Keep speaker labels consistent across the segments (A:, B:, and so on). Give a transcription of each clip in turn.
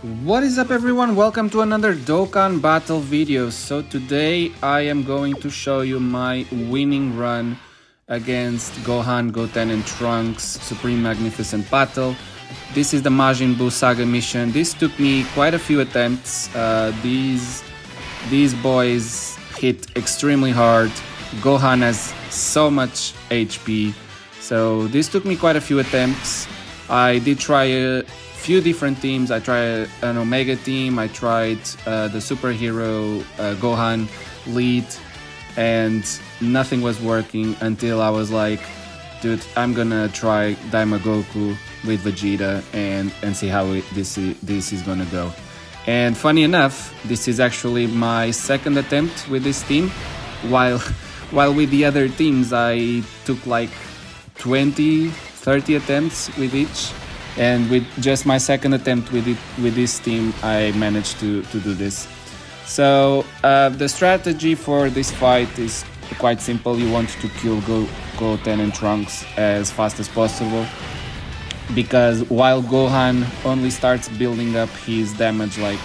A: What is up everyone, welcome to another Dokkan battle video. So today I am going to show you my winning run against Gohan, Goten and Trunks Supreme Magnificent Battle. This is the Majin Buu Saga mission. This took me quite a few attempts. These boys hit extremely hard. Gohan has so much HP. So this took me quite a few attempts. I did try a few different teams. I tried an Omega team, I tried the superhero Gohan lead, and nothing was working until I was like, dude, I'm gonna try Daima Goku with Vegeta and see how this is gonna go. And funny enough, this is actually my second attempt with this team, while with the other teams I took like 20-30 attempts with each. And with just my second attempt with this team, I managed to do this. So the strategy for this fight is quite simple. You want to kill Goten and Trunks as fast as possible, because while Gohan only starts building up his damage, like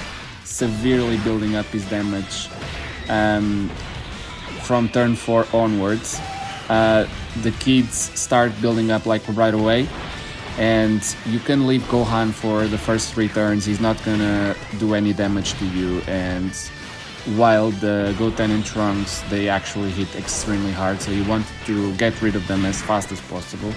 A: severely building up his damage from turn 4 onwards, the kids start building up like right away. And you can leave Gohan for the first 3 turns, he's not gonna do any damage to you. And while the Goten and Trunks, they actually hit extremely hard, so you want to get rid of them as fast as possible.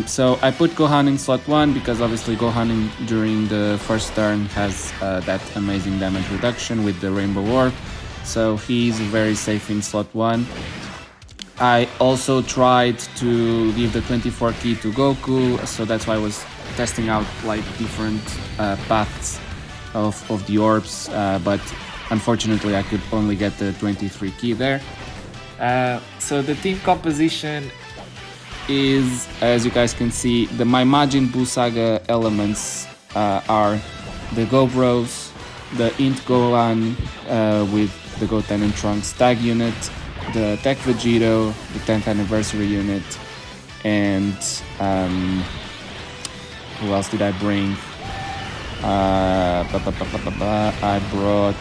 A: So I put Gohan in slot 1 because obviously Gohan during the first turn has that amazing damage reduction with the Rainbow Orb, so he's very safe in slot 1. I also tried to give the 24 key to Goku, so that's why I was testing out like different paths of the orbs, but unfortunately I could only get the 23 key there. So the team composition is, as you guys can see, my Majin Buu Saga elements are the Go Bros, the Int Gohan with the Goten and Trunks tag unit, the Tech Vegito, the 10th anniversary unit, and who else did I bring? I brought...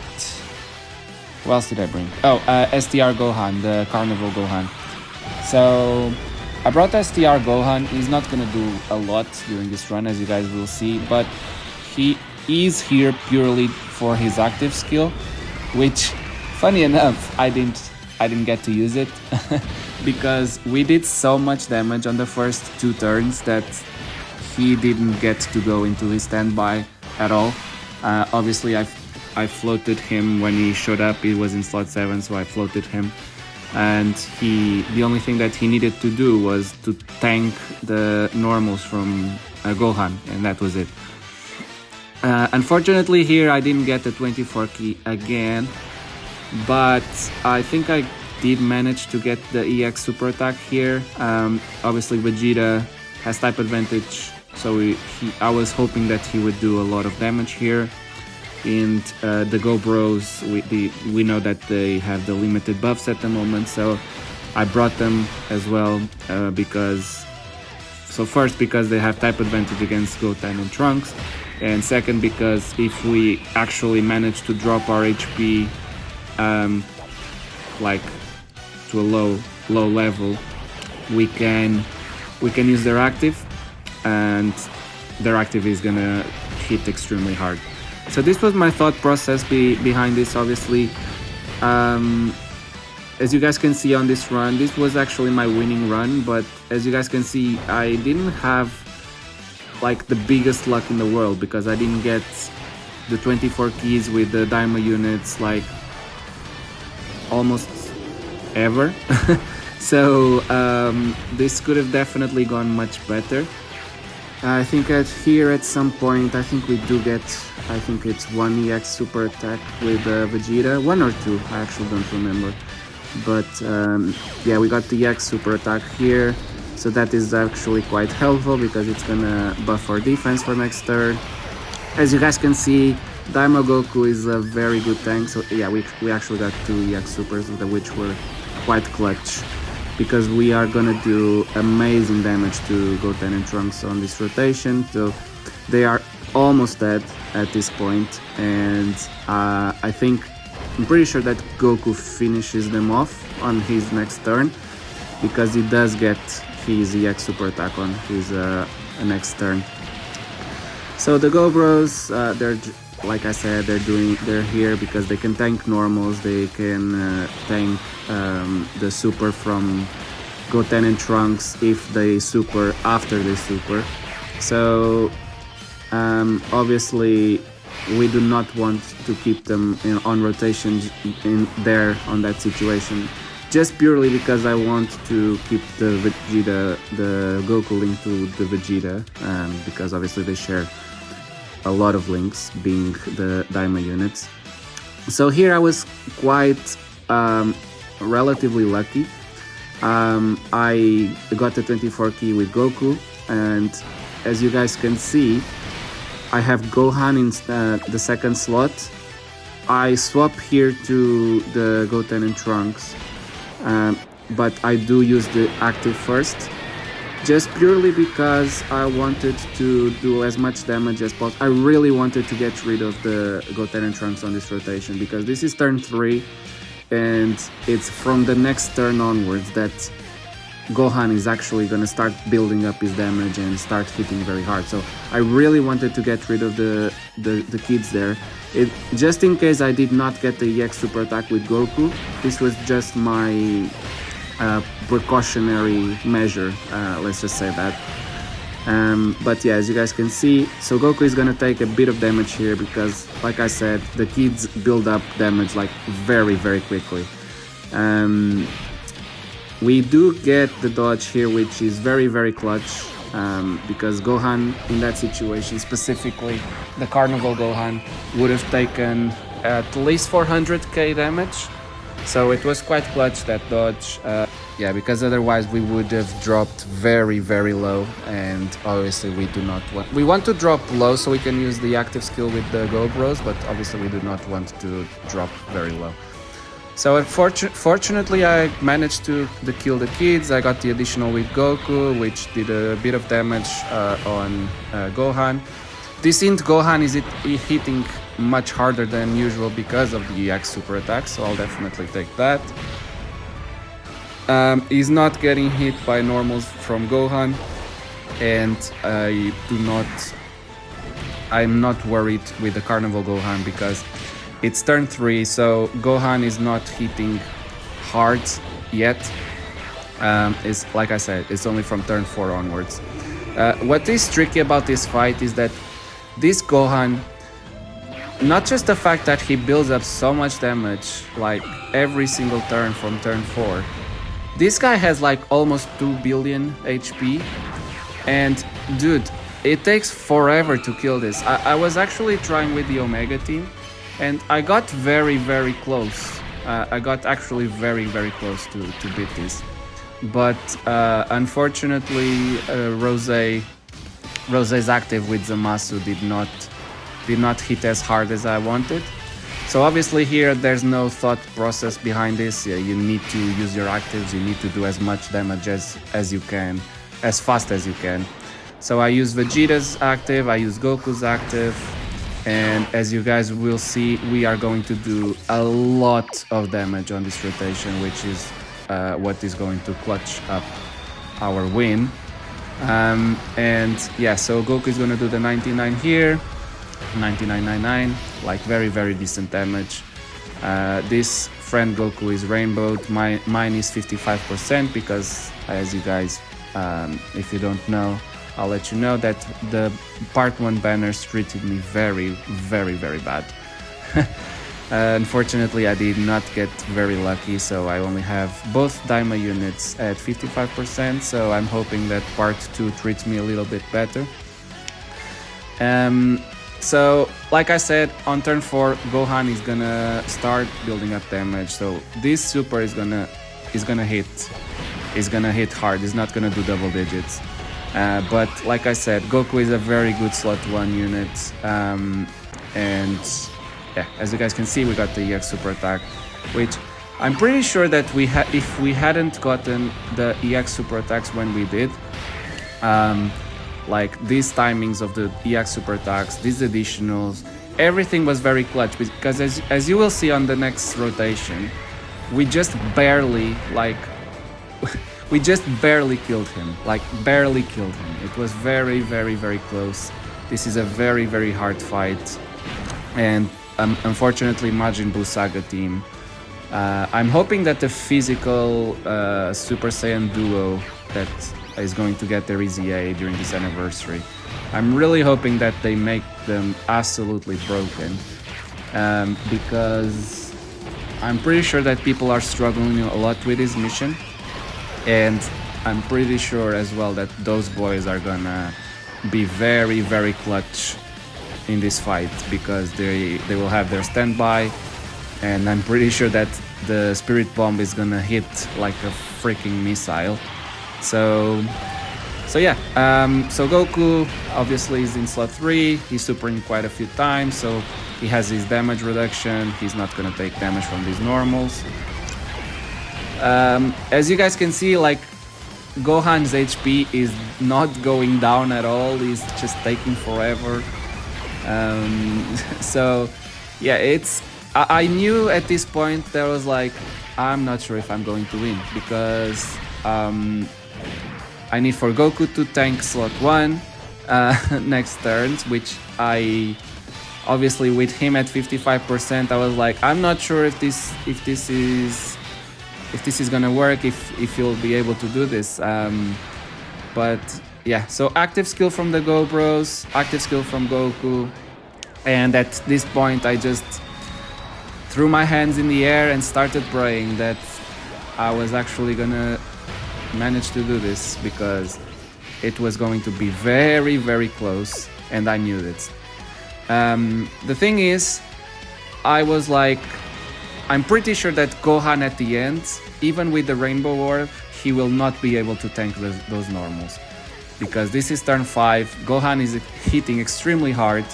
A: Who else did I bring? Oh, STR Gohan, the Carnival Gohan. So I brought STR Gohan. He's not gonna do a lot during this run, as you guys will see, but he is here purely for his active skill, which, funny enough, I didn't get to use it because we did so much damage on the first 2 turns that he didn't get to go into his standby at all. Obviously I floated him when he showed up. He was in slot 7, so I floated him, and the only thing that he needed to do was to tank the normals from Gohan, and that was it. Unfortunately here I didn't get the 24 key again, but I think I did manage to get the EX super attack here. Obviously Vegeta has type advantage, so I was hoping that he would do a lot of damage here. And the Go Bros, we know that they have the limited buffs at the moment, so I brought them as well first because they have type advantage against Goten and Trunks, and second because if we actually manage to drop our HP like to a low level, we can use their active, and their active is gonna hit extremely hard. So this was my thought process behind this. Obviously, as you guys can see on this run, this was actually my winning run, but as you guys can see, I didn't have like the biggest luck in the world because I didn't get the 24 keys with the Daima units like almost ever. So this could have definitely gone much better. I think here at some point, I think we do get, I think it's 1 EX super attack with Vegeta, 1 or 2, I actually don't remember. But yeah, we got the EX super attack here, so that is actually quite helpful because it's gonna buff our defense for next turn. As you guys can see, Daima Goku is a very good tank, so yeah, we actually got 2 EX supers, which were quite clutch, because we are gonna do amazing damage to Goten and Trunks on this rotation. So they are almost dead at this point, and I'm pretty sure that Goku finishes them off on his next turn, because he does get his EX super attack on his next turn. So the Go Bros, they're, like I said, they're here because they can tank normals, they can tank the super from Goten and Trunks if they super after they super. So obviously we do not want to keep them on rotation in there on that situation, just purely because I want to keep the Vegeta, the Goku link to the Vegeta, because obviously they share a lot of links, being the Daima units. So here I was quite relatively lucky. I got the 24 key with Goku, and as you guys can see, I have Gohan in the second slot. I swap here to the Goten and Trunks, but I do use the active first, just purely because I wanted to do as much damage as possible. I really wanted to get rid of the Goten and Trunks on this rotation, because this is turn 3, and it's from the next turn onwards that Gohan is actually going to start building up his damage and start hitting very hard. So I really wanted to get rid of the kids there. Just in case I did not get the EX super attack with Goku, this was just my precautionary measure, let's just say that. But yeah, as you guys can see, so Goku is gonna take a bit of damage here because, like I said, the kids build up damage like very, very quickly. We do get the dodge here, which is very, very clutch, because Gohan in that situation, specifically the Carnival Gohan, would have taken at least 400k damage. So it was quite clutch, that dodge. Yeah, because otherwise we would have dropped very, very low, and obviously we do not want... We want to drop low so we can use the active skill with the Go Bros, but obviously we do not want to drop very low. So fortunately I managed to kill the kids. I got the additional with Goku, which did a bit of damage on Gohan. This int Gohan is hitting much harder than usual because of the EX super attack, so I'll definitely take that. He's not getting hit by normals from Gohan, and I'm not worried with the Carnival Gohan because it's turn 3, so Gohan is not hitting hard yet. It's, like I said, it's only from turn 4 onwards. What is tricky about this fight is that this Gohan, not just the fact that he builds up so much damage like every single turn from turn 4, this guy has like almost 2 billion HP, and dude, it takes forever to kill this. I was actually trying with the Omega team, and I got very, very close. I got actually very, very close to beat this. But unfortunately, Rose's active with Zamasu did not hit as hard as I wanted. So obviously here there's no thought process behind this. Yeah, you need to use your actives, you need to do as much damage as you can, as fast as you can. So I use Vegeta's active, I use Goku's active, and as you guys will see, we are going to do a lot of damage on this rotation, which is what is going to clutch up our win. And yeah, so Goku is going to do the 99 here, 9999, like very, very decent damage. This friend Goku is rainbowed. Mine is 55% because, as you guys, if you don't know, I'll let you know that the part 1 banners treated me very, very, very bad. Unfortunately, I did not get very lucky, so I only have both Daima units at 55%, so I'm hoping that part 2 treats me a little bit better. So, like I said, on turn 4, Gohan is gonna start building up damage, so this super is gonna hit. Is gonna hit hard, it's not gonna do double digits. But like I said, Goku is a very good slot 1 unit, and yeah, as you guys can see, we got the EX super attack, which I'm pretty sure that if we hadn't gotten the EX super attacks when we did, Like these timings of the EX super attacks, these additionals, everything was very clutch because as you will see on the next rotation, we just barely we just barely killed him, like barely killed him. It was very, very, very close. This is a very, very hard fight, and unfortunately Majin Saga team, I'm hoping that the physical Super Saiyan duo that is going to get their EZA during this anniversary, I'm really hoping that they make them absolutely broken, because I'm pretty sure that people are struggling a lot with this mission, and I'm pretty sure as well that those boys are gonna be very, very clutch in this fight because they will have their standby, and I'm pretty sure that the Spirit Bomb is gonna hit like a freaking missile. So yeah, so Goku obviously is in slot 3, he's supering quite a few times, so he has his damage reduction, he's not gonna take damage from these normals. As you guys can see, like, Gohan's HP is not going down at all, he's just taking forever. So yeah, I knew at this point that I was like, I'm not sure if I'm going to win, because I need for Goku to tank slot 1 next turns, which I obviously with him at 55%, I was like, I'm not sure if this is gonna work, if he'll be able to do this. But yeah, so active skill from the Go Bros, active skill from Goku, and at this point I just threw my hands in the air and started praying that I was actually gonna manage to do this, because it was going to be very, very close, and I knew it. The thing is, I was like, I'm pretty sure that Gohan at the end, even with the Rainbow Orb, he will not be able to tank those normals, because this is turn 5, Gohan is hitting extremely hard,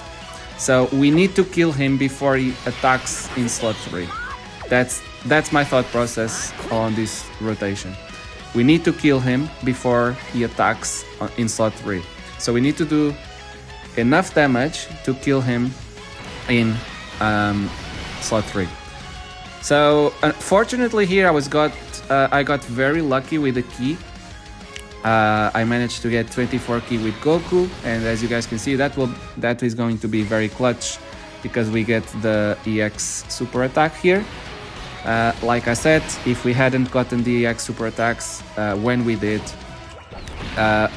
A: so we need to kill him before he attacks in slot 3. That's my thought process on this rotation. We need to kill him before he attacks in slot 3. So we need to do enough damage to kill him in slot 3. So unfortunately here I got very lucky with the key. I managed to get 24 key with Goku, and as you guys can see, that is going to be very clutch because we get the EX super attack here. Like I said, if we hadn't gotten the EX super attacks when we did,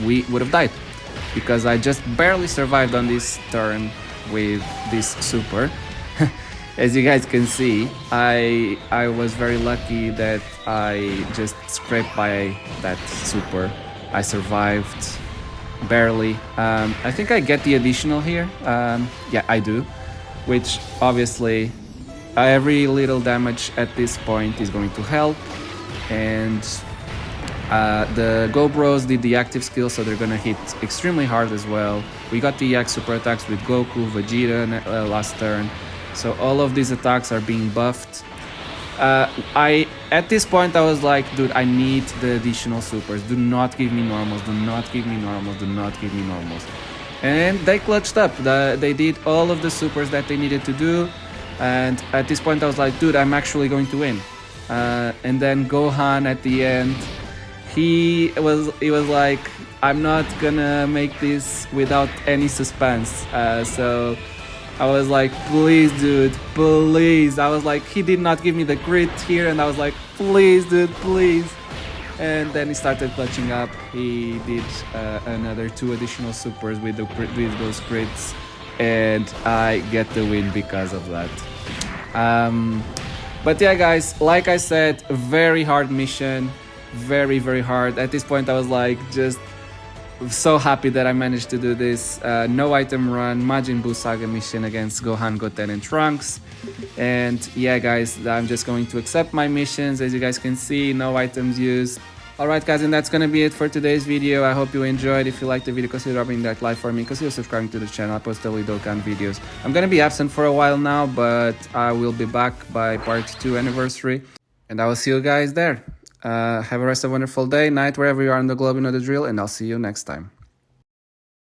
A: we would have died, because I just barely survived on this turn with this super. As you guys can see, I was very lucky that I just scraped by that super. I survived barely. I think I get the additional here. Yeah, I do, which obviously every little damage at this point is going to help, and the Go Bros did the active skill, so they're gonna hit extremely hard as well. We got the EX super attacks with Goku, Vegeta last turn, so all of these attacks are being buffed. At this point I was like, dude, I need the additional supers. Do not give me normals, do not give me normals, do not give me normals. And they clutched up. They did all of the supers that they needed to do. And at this point I was like, dude, I'm actually going to win. And then Gohan at the end, he was like, I'm not gonna make this without any suspense. So I was like, please dude, please. I was like, he did not give me the crit here, and I was like, please dude, please. And then he started clutching up. He did another 2 additional supers with those crits, and I get the win because of that. But yeah guys, like I said, very hard mission, very, very hard. At this point I was like, just so happy that I managed to do this. No item run, Majin Saga mission against Gohan, Goten and Trunks. And yeah guys, I'm just going to accept my missions. As you guys can see, no items used. Alright guys, and that's gonna be it for today's video. I hope you enjoyed. If you liked the video, consider dropping that like for me, consider subscribing to the channel. I post daily Dokkan videos. I'm gonna be absent for a while now, but I will be back by part 2 anniversary, and I will see you guys there. Have a rest of a wonderful day, night, wherever you are in the globe, you know the drill, and I'll see you next time.